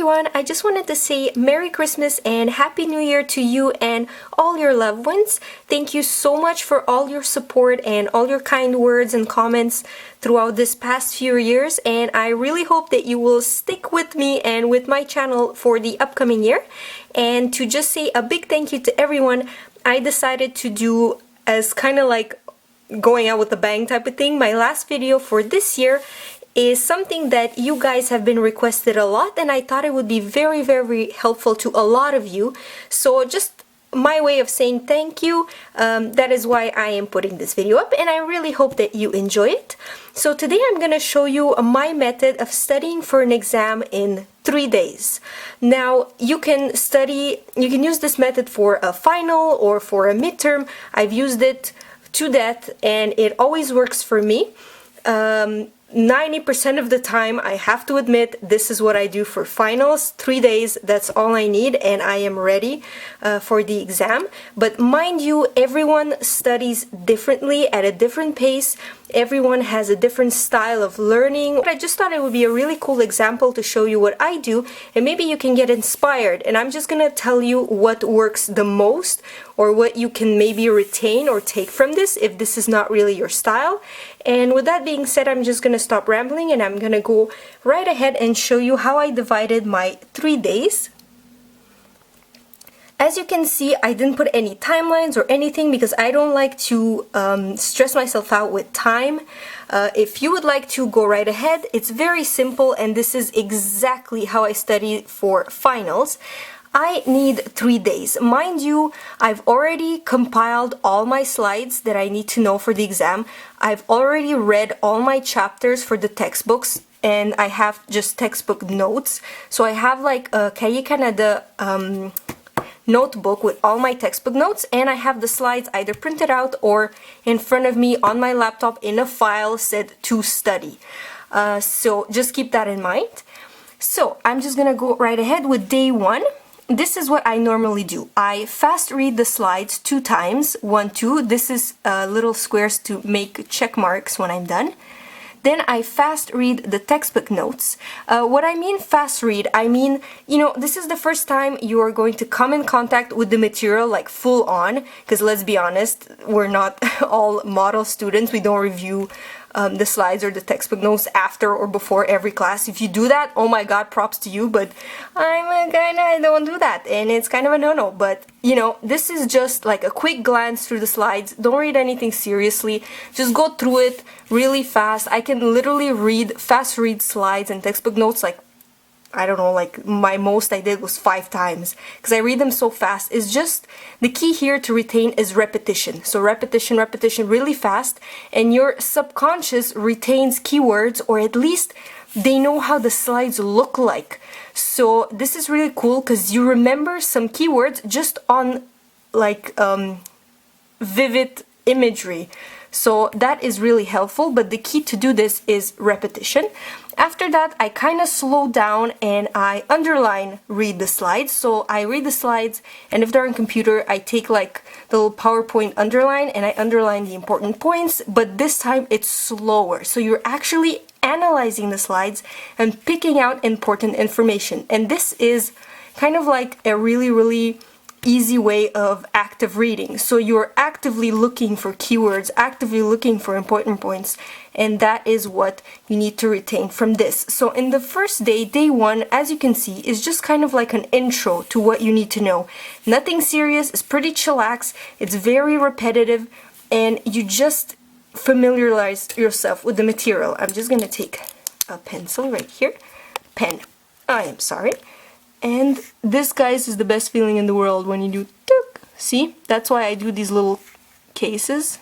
everyone, I just wanted to say Merry Christmas and Happy New Year to you and all your loved ones. Thank you so much for all your support and all your kind words and comments throughout this past few years, and I really hope that you will stick with me and with my channel for the upcoming year. And to just say a big thank you to everyone, I decided to do as kind of like going out with a bang type of thing. My last video for this year is something that you guys have been requested a lot, and I thought it would be very helpful to a lot of you. So just my way of saying thank you, that is why I am putting this video up, and I really hope that you enjoy it. So today I'm gonna show you my method of studying for an exam in 3 days. Now you can use this method for a final or for a midterm. I've used it to death and it always works for me. 90% of the time, I have to admit, this is what I do for finals. 3 days, that's all I need, and I am ready for the exam. But mind you, everyone studies differently at a different pace. Everyone has a different style of learning. I just thought it would be a really cool example to show you what I do, and maybe you can get inspired. And I'm just gonna tell you what works the most, or what you can maybe retain or take from this if this is not really your style. And with that being said, I'm just gonna stop rambling and I'm gonna go right ahead and show you how I divided my 3 days. As you can see, I didn't put any timelines or anything because I don't like to stress myself out with time. If you would like to go right ahead, it's very simple, and this is exactly how I study for finals. I need 3 days. Mind you, I've already compiled all my slides that I need to know for the exam. I've already read all my chapters for the textbooks, and I have just textbook notes. So I have like a Cahier Canada notebook with all my textbook notes, and I have the slides either printed out or in front of me on my laptop in a file said to study. So just keep that in mind. So I'm just gonna go right ahead with day 1. This is what I normally do. I fast read the slides 2 times, 1, 2. This is little squares to make check marks when I'm done. Then I fast read the textbook notes. What I mean fast read, I mean, you know, this is the first time you are going to come in contact with the material like full on, because let's be honest, we're not all model students. We don't review the slides or the textbook notes after or before every class. If you do that, oh my god, props to you, but I don't do that, and it's kind of a no-no. But you know, this is just like a quick glance through the slides. Don't read anything seriously, just go through it really fast. I can literally fast read slides and textbook notes like, I don't know, like my most I did was 5 times because I read them so fast. It's just the key here to retain is repetition. So repetition really fast, and your subconscious retains keywords, or at least they know how the slides look like. So this is really cool because you remember some keywords just on like vivid imagery. So that is really helpful, but the key to do this is repetition. After that, I kind of slow down and I read the slides. So I read the slides, and if they're on computer, I take like the little PowerPoint underline and I underline the important points, but this time it's slower. So you're actually analyzing the slides and picking out important information. And this is kind of like a really easy way of active reading. So you're actively looking for keywords, actively looking for important points, and that is what you need to retain from this. So in the first day, day 1, as you can see, is just kind of like an intro to what you need to know. Nothing serious, it's pretty chillax, it's very repetitive, and you just familiarize yourself with the material. I'm just gonna take a pencil right here. Pen. I am sorry. And this, guys, is the best feeling in the world when you do tuk. See? That's why I do these little cases.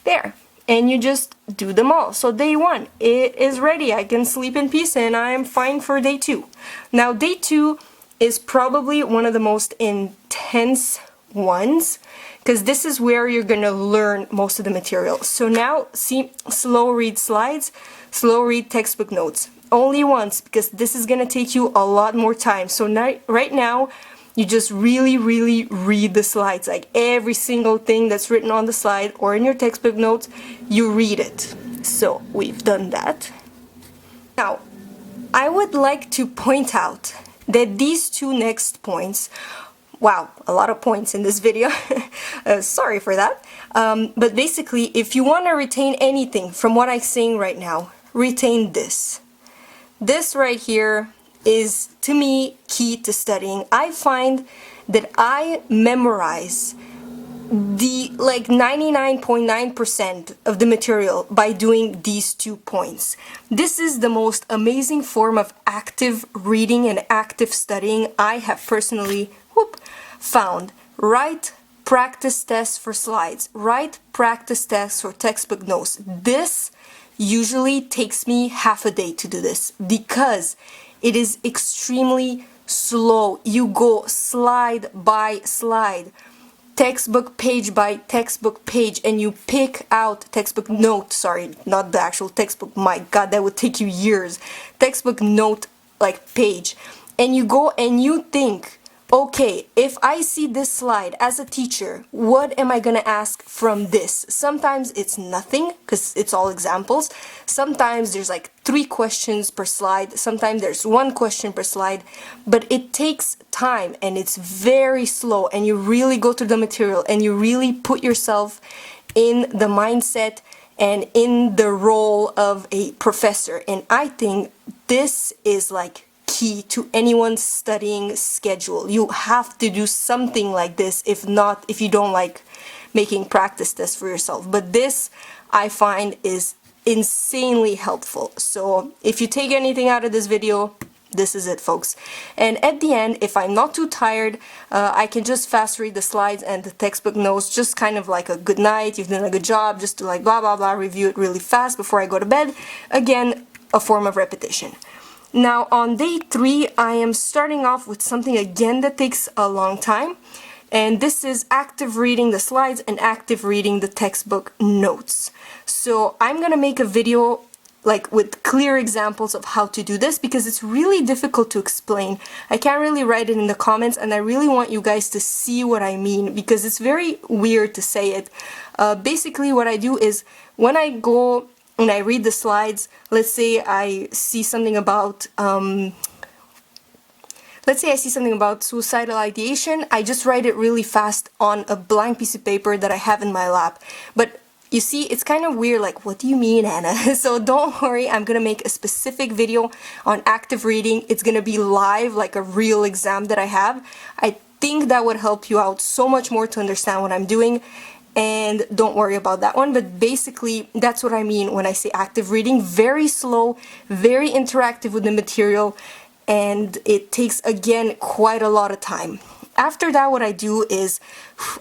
There. And you just do them all. So day 1, it is ready. I can sleep in peace and I am fine for day 2. Now day 2 is probably one of the most intense ones, because this is where you're gonna learn most of the material. So now, see, slow read slides, slow read textbook notes. Only once, because this is gonna take you a lot more time. So now, right now, you just really read the slides, like every single thing that's written on the slide or in your textbook notes, you read it. So we've done that. Now, I would like to point out that these two next points, wow, a lot of points in this video, sorry for that, but basically if you want to retain anything from what I'm saying right now, retain this. This right here is, to me, key to studying. I find that I memorize the like 99.9% of the material by doing these 2 points. This is the most amazing form of active reading and active studying I have personally found. Write practice tests for slides, write practice tests for textbook notes. This usually takes me half a day to do this because it is extremely slow. You go slide by slide, textbook page by textbook page, and you pick out textbook note, sorry, not the actual textbook, my god, that would take you years, textbook note like page, and you go and you think, okay, if I see this slide as a teacher, what am I gonna ask from this? Sometimes it's nothing, because it's all examples. Sometimes there's like 3 questions per slide. Sometimes there's 1 question per slide. But it takes time and it's very slow, and you really go through the material and you really put yourself in the mindset and in the role of a professor. And I think this is like key to anyone's studying schedule. You have to do something like this, if not, if you don't like making practice tests for yourself. But this, I find, is insanely helpful. So if you take anything out of this video, this is it, folks. And at the end, if I'm not too tired, I can just fast read the slides and the textbook notes, just kind of like a good night, you've done a good job, just to like blah blah blah, review it really fast before I go to bed. Again, a form of repetition. Now on day 3, I am starting off with something again that takes a long time, and this is active reading the slides and active reading the textbook notes. So I'm gonna make a video like with clear examples of how to do this, because it's really difficult to explain. I can't really write it in the comments, and I really want you guys to see what I mean, because it's very weird to say it. Basically what I do is, when I go and I read the slides, let's say I see something about suicidal ideation, I just write it really fast on a blank piece of paper that I have in my lap. But you see, it's kind of weird, like, what do you mean, Anna? So don't worry, I'm gonna make a specific video on active reading. It's gonna be live, like a real exam that I have. I think that would help you out so much more to understand what I'm doing. And don't worry about that one, but basically that's what I mean when I say active reading. Very slow, very interactive with the material, and it takes, again, quite a lot of time. After that, what I do is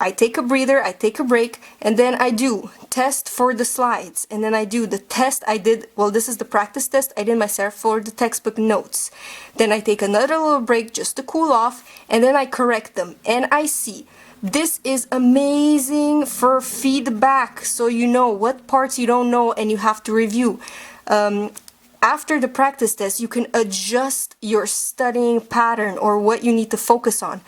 I take a breather, I take a break, and then I do test for the slides, and then I do the test I did, well, this is the practice test I did myself for the textbook notes. Then I take another little break just to cool off, and then I correct them, and I see. This is amazing for feedback, so you know what parts you don't know and you have to review. After the practice test, you can adjust your studying pattern or what you need to focus on.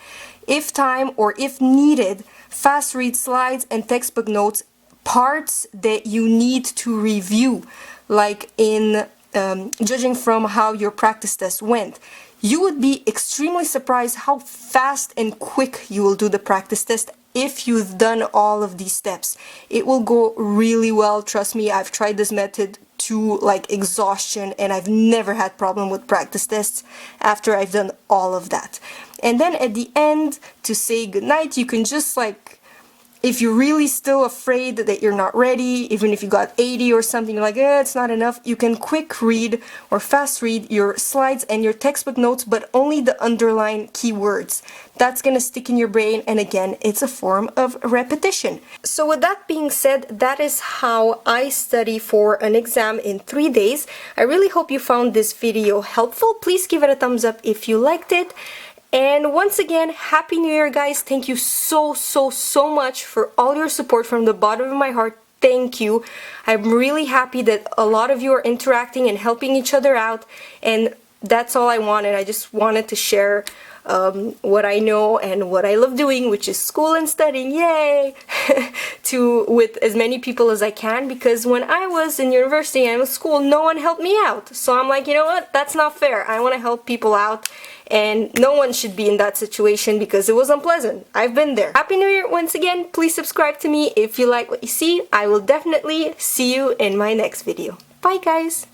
If time or if needed, fast read slides and textbook notes, parts that you need to review, like in judging from how your practice test went. You would be extremely surprised how fast and quick you will do the practice test if you've done all of these steps. It will go really well, trust me. I've tried this method to like exhaustion, and I've never had problem with practice tests after I've done all of that. And then at the end, to say goodnight, you can just like, if you're really still afraid that you're not ready, even if you got 80 or something, you're like, it's not enough, you can quick read or fast read your slides and your textbook notes, but only the underlined keywords. That's gonna stick in your brain, and again, it's a form of repetition. So with that being said, that is how I study for an exam in 3 days. I really hope you found this video helpful. Please give it a thumbs up if you liked it. And once again, Happy New Year, guys. Thank you so much for all your support from the bottom of my heart. Thank you. I'm really happy that a lot of you are interacting and helping each other out. And that's all I wanted. I just wanted to share what I know and what I love doing, which is school and studying, yay, with as many people as I can, because when I was in university and was school, no one helped me out. So I'm like, you know what, that's not fair. I want to help people out, and no one should be in that situation because it was unpleasant. I've been there. Happy New Year once again. Please subscribe to me if you like what you see. I will definitely see you in my next video. Bye guys!